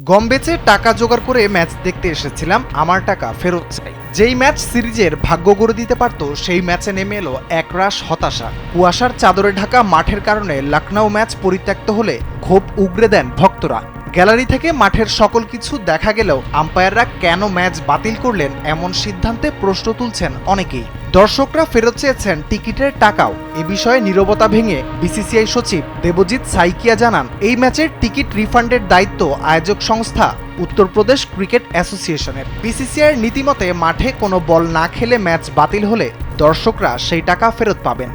গম বেচে টাকা জোগাড় করে ম্যাচ দেখতে এসেছিলাম, আমার টাকা ফেরত চাই। যেই ম্যাচ সিরিজের ভাগ্য গড়ে দিতে পারত সেই ম্যাচে নেমে এলো একরাশ হতাশা। কুয়াশার চাদরে ঢাকা মাঠের কারণে লখনউ ম্যাচ পরিত্যক্ত হলে ক্ষোভ উগরে দেন ভক্তরা। গ্যালারি থেকে মাঠের সকল কিছু দেখা গেলেও আম্পায়াররা কেন ম্যাচ বাতিল করলেন এমন সিদ্ধান্তে প্রশ্ন তুলছেন অনেকেই। দর্শকরা ফেরত চেয়েছেন টিকিটের টাকাও। এ বিষয়ে নীরবতা ভেঙে বিসিসিআই সচিব দেবজিৎ সাইকিয়া জানান, এই ম্যাচের টিকিট রিফান্ডের দায়িত্ব আয়োজক সংস্থা উত্তরপ্রদেশ ক্রিকেট অ্যাসোসিয়েশনের। বিসিসিআইয়ের নীতিমতে মাঠে কোনো বল না খেলে ম্যাচ বাতিল হলে দর্শকরা সেই টাকা ফেরত পাবেন।